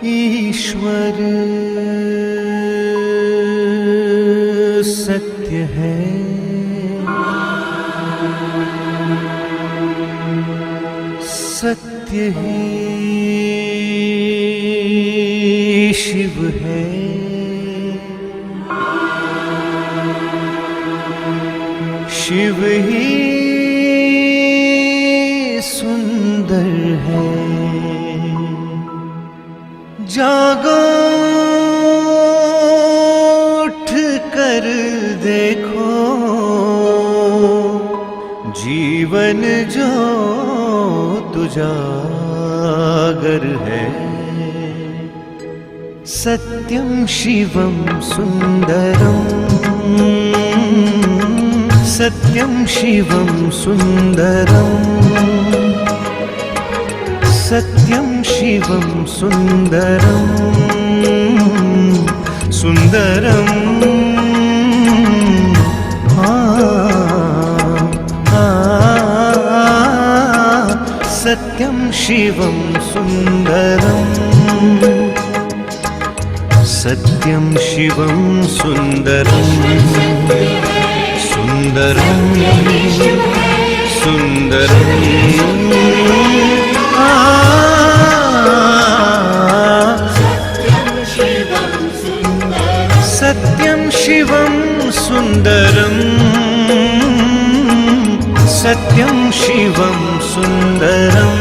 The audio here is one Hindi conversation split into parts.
ईश्वर सत्य है, सत्य ही शिव है। शिव ही सुंदर है। जागो उठ कर देखो, जीवन जो तुजागर है। सत्यम शिवम सुंदरम, सत्यम शिवम सुंदरम, सत्यम शिवम सुंदरम, सुंदरम। सत्यम शिवम सुंदरम, सत्यम शिवम सुंदरम, सुंदरम सुंदरम। सत्यम शिवम सुंदरम, सत्यम शिवम सुंदरम।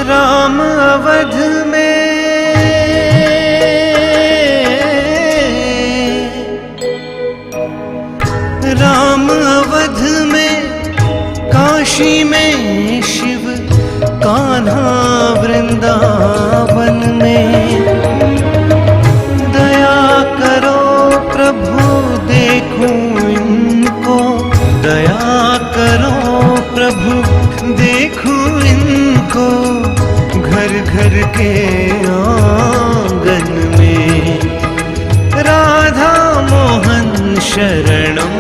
राम अवध में, राम अवध में, काशी में शिव, कान्हा वृंदावन में। दया करो प्रभु देखो इनको, दया करो प्रभु देखो इनको। घर घर के आंगन में राधा मोहन शरणम।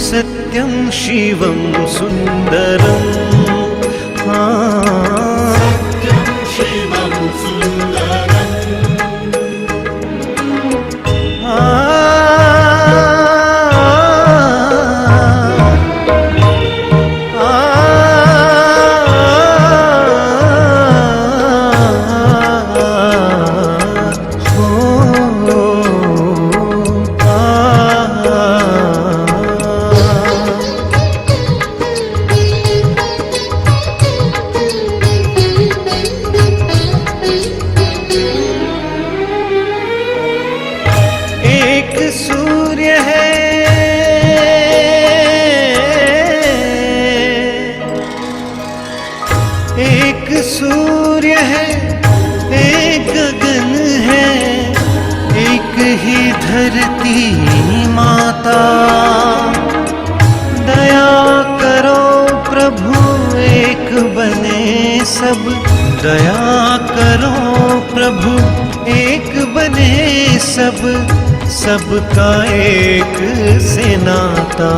सत्यम शिवम सुंदरम, सत्यम शिवम सुंदरम। सूर्य है, एक सूर्य है, एक गगन है, एक ही धरती माता। दया करो प्रभु एक बने सब, दया करो प्रभु एक बने सब। सबका एक से नाता,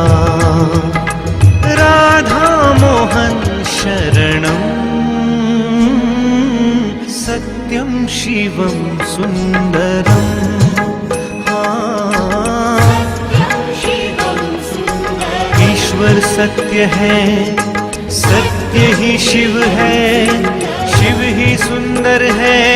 राधा मोहन शरणम। सत्यम शिवम सुंदरम, ईश्वर सत्य है, सत्य ही शिव है, शिव ही सुंदर है।